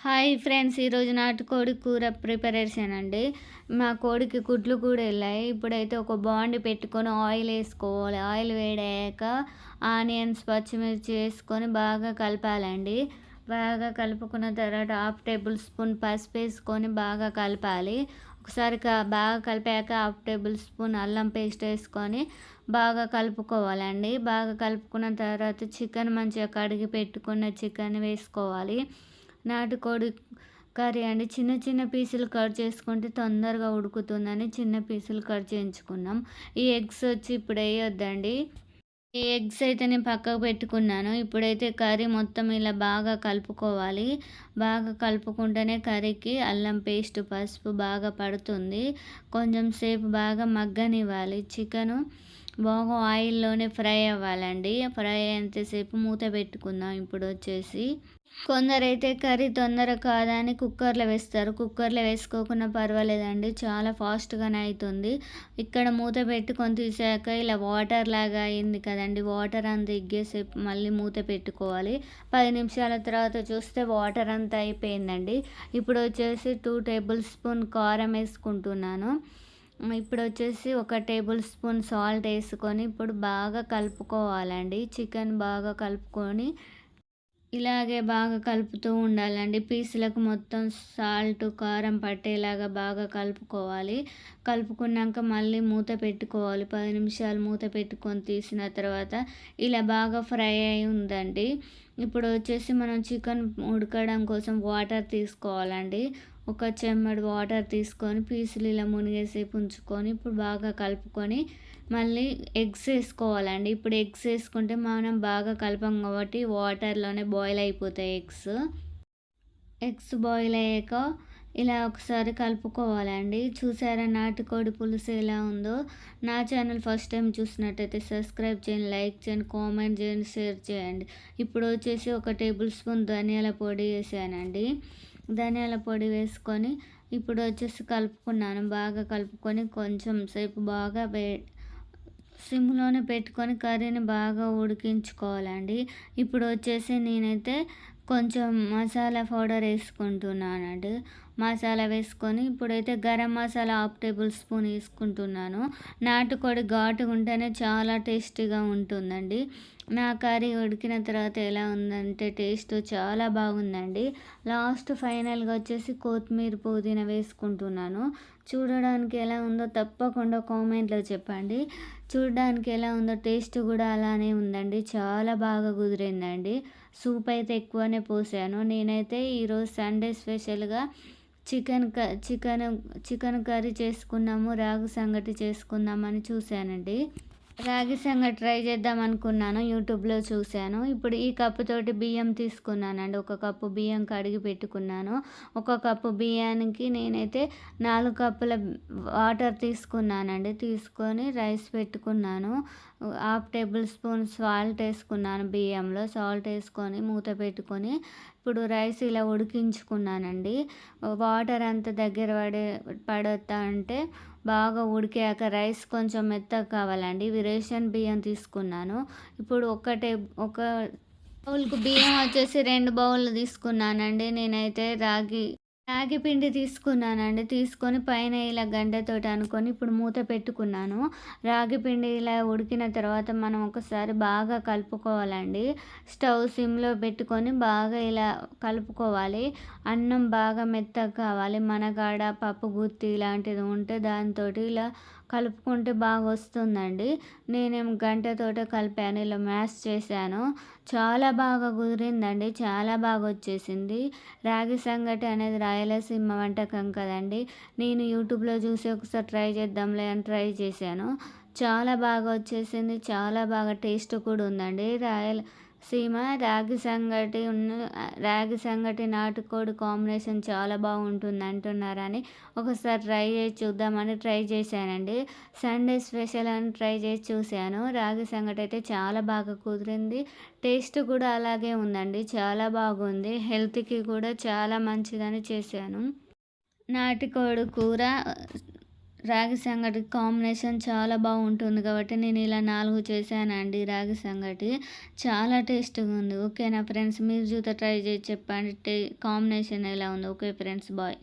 Hi friends, ఈరోజు నాటుకోడి కూర ప్రిపరేషన్ అండి. మా కోడికి గుడ్లు కూడా వెళ్ళాయి. ఇప్పుడైతే ఒక బాండి పెట్టుకొని ఆయిల్ వేసుకోవాలి. ఆయిల్ వేడయ్యాక ఆనియన్స్, పచ్చిమిర్చి వేసుకొని బాగా కలపాలండి. బాగా కలుపుకున్న తర్వాత హాఫ్ టేబుల్ స్పూన్ పసుపు వేసుకొని బాగా కలపాలి. ఒకసారి బాగా కలిపాక హాఫ్ టేబుల్ స్పూన్ అల్లం పేస్ట్ వేసుకొని బాగా కలుపుకోవాలండి. బాగా కలుపుకున్న తర్వాత చికెన్ మంచిగా కడిగి పెట్టుకున్న చికెన్ వేసుకోవాలి. నాటుకోడి కర్రీ అండి. చిన్న చిన్న పీసులు కట్ చేసుకుంటే తొందరగా ఉడుకుతుందని చిన్న పీసులు కట్ చేయించుకున్నాం. ఈ ఎగ్స్ వచ్చి ఇప్పుడు వేయొద్దండి. ఈ ఎగ్స్ అయితే నేను పక్కకు పెట్టుకున్నాను. ఇప్పుడైతే కర్రీ మొత్తం ఇలా బాగా కలుపుకోవాలి. బాగా కలుపుకుంటేనే కర్రీకి అల్లం పేస్ట్, పసుపు బాగా పడుతుంది. కొంచెం సేపు బాగా మగ్గనివ్వాలి. చికెను బాగా ఆయిల్లోనే ఫ్రై అవ్వాలండి. ఫ్రై అయ్యేంతసేపు మూత పెట్టుకుందాం. ఇప్పుడు వచ్చేసి కొందరైతే కర్రీ తొందర కాదని కుక్కర్లో వేస్తారు. కుక్కర్లో వేసుకోకుండా పర్వాలేదండి, చాలా ఫాస్ట్గానే అవుతుంది. ఇక్కడ మూత పెట్టుకొని తీసాక ఇలా వాటర్ లాగా అయింది కదండి, వాటర్ అంతా ఎగ్గేసేపు మళ్ళీ మూత పెట్టుకోవాలి. 10 నిమిషాల తర్వాత చూస్తే వాటర్ అంతా అయిపోయిందండి. ఇప్పుడు వచ్చేసి 2 టేబుల్ స్పూన్ కారం వేసుకుంటున్నాను. ఇప్పుడు వచ్చేసి 1 టేబుల్ స్పూన్ సాల్ట్ వేసుకొని ఇప్పుడు బాగా కలుపుకోవాలండి. చికెన్ బాగా కలుపుకొని ఇలాగే బాగా కలుపుతూ ఉండాలండి. పీసులకు మొత్తం సాల్ట్, కారం పట్టేలాగా బాగా కలుపుకోవాలి. కలుపుకున్నాక మళ్ళీ మూత పెట్టుకోవాలి. 10 నిమిషాలు మూత పెట్టుకొని తీసిన తర్వాత ఇలా బాగా ఫ్రై అయి ఉందండి. ఇప్పుడు వచ్చేసి మనం చికెన్ ఉడకడం కోసం వాటర్ తీసుకోవాలండి. ఒక చెమ్మడు వాటర్ తీసుకొని పీసులు ఇలా మునిగేసేపు ఉంచుకొని ఇప్పుడు బాగా కలుపుకొని మళ్ళీ ఎగ్స్ వేసుకోవాలండి. ఇప్పుడు ఎగ్స్ వేసుకుంటే మనం బాగా కలపం కాబట్టి వాటర్లోనే బాయిల్ అయిపోతాయి ఎగ్స్. ఎగ్స్ బాయిల్ అయ్యాక ఇలా ఒకసారి కలుపుకోవాలండి. చూసారా నాటుకోడి పులుసు ఎలా ఉందో? నా ఛానల్ ఫస్ట్ టైం చూసినట్టయితే సబ్స్క్రైబ్ చేయండి, లైక్ చేయండి, కామెంట్ చేయండి, షేర్ చేయండి. ఇప్పుడు వచ్చేసి 1 టేబుల్ స్పూన్ ధనియాల పొడి వేసానండి. ధనియాల పొడి వేసుకొని ఇప్పుడు వచ్చేసి కలుపుకున్నాను. బాగా కలుపుకొని కొంచెం సేపు బాగా సిమ్లోనే పెట్టుకొని కర్రీని బాగా ఉడికించుకోవాలండి. ఇప్పుడు వచ్చేసి నేనైతే కొంచెం మసాలా పౌడర్ వేసుకుంటున్నానండి. మసాలా వేసుకొని ఇప్పుడైతే garam masala half table spoon వేసుకుంటున్నాను. నాటుకోడి ఘాటుగా ఉంటేనే చాలా టేస్టీగా ఉంటుందండి. నా కర్రీ ఉడికిన తర్వాత ఎలా ఉందంటే టేస్ట్ చాలా బాగుందండి. లాస్ట్ ఫైనల్గా వచ్చేసి కొత్తిమీర, పుదీనా వేసుకుంటున్నాను. చూడడానికి ఎలా ఉందో తప్పకుండా కామెంట్లో చెప్పండి. చూడడానికి ఎలా ఉందో టేస్ట్ కూడా అలానే ఉందండి. చాలా బాగా కుదిరిందండి. సూప్ అయితే ఎక్కువనే పోసాను. నేనైతే ఈరోజు సండే స్పెషల్గా చికెన్ కర్రీ చేసుకున్నాము, రాగి సంగటి చేసుకుందామని చూశానండి. రాగి సంగటి ట్రై చేద్దాం అనుకున్నాను, యూట్యూబ్లో చూశాను. ఇప్పుడు ఈ కప్పుతోటి బియ్యం తీసుకున్నానండి. 1 కప్పు బియ్యం కడిగి పెట్టుకున్నాను. 1 కప్పు బియ్యానికి నేనైతే 4 కప్పుల వాటర్ తీసుకున్నానండి. తీసుకొని రైస్ పెట్టుకున్నాను. హాఫ్ టేబుల్ స్పూన్ సాల్ట్ వేసుకున్నాను బియ్యంలో. సాల్ట్ వేసుకొని మూత పెట్టుకొని ఇప్పుడు రైస్ ఇలా ఉడికించుకున్నానండి. వాటర్ అంతా దగ్గర పడతా అంటే బాగా ఉడికాక రైస్ కొంచెం మెత్తగా కావాలండి. ఇవి రేషన్ బియ్యం తీసుకున్నాను. ఇప్పుడు ఒక బౌల్కు బియ్యం వచ్చేసి 2 బౌళ్ళు తీసుకున్నానండి. నేనైతే రాగి పిండి తీసుకున్నానండి. తీసుకొని పైన ఇలా గంటతోటి అనుకొని ఇప్పుడు మూత పెట్టుకున్నాను. రాగి పిండి ఇలా ఉడికిన తర్వాత మనం ఒకసారి బాగా కలుపుకోవాలండి. స్టవ్ సిమ్లో పెట్టుకొని బాగా ఇలా కలుపుకోవాలి. అన్నం బాగా మెత్తగా కావాలి. మన కాడ పప్పు గుత్తి ఇలాంటిది ఉంటే దాంతో ఇలా కలుపుకుంటే బాగా వస్తుందండి. నేనేం గంటతోటే కలిపాను, ఇలా మ్యాష్ చేశాను. చాలా బాగా కుదిరిందండి. చాలా బాగా వచ్చేసింది. రాగి సంగటి అనేది రాయలసీమ వంటకం కదండి. నేను యూట్యూబ్లో చూసి ఒకసారి ట్రై చేద్దాంలే అని ట్రై చేశాను. చాలా బాగా వచ్చేసింది. చాలా బాగా టేస్ట్ కూడా ఉందండి. రాగి సంగటి నాటుకోడి కాంబినేషన్ చాలా బాగుంటుంది అంటున్నారని ఒకసారి ట్రై చేసి చూద్దామని ట్రై చేశానండి. సండే స్పెషల్ అని ట్రై చేసి చూశాను. రాగి సంగటి అయితే చాలా బాగా కుదిరింది. టేస్ట్ కూడా అలాగే ఉందండి. చాలా బాగుంది. హెల్త్కి కూడా చాలా మంచిదని చేశాను. నాటుకోడి కూర రాగి సంగటి కాంబినేషన్ చాలా బాగుంటుంది కాబట్టి నేను ఇలా 4 చేశానండి రాగి సంగటి. చాలా టేస్ట్‌గా ఉంది. ఓకేనా ఫ్రెండ్స్, మీరు జూత ట్రై చేసి చెప్పండి కాంబినేషన్ ఎలా ఉందో. Okay friends, bye.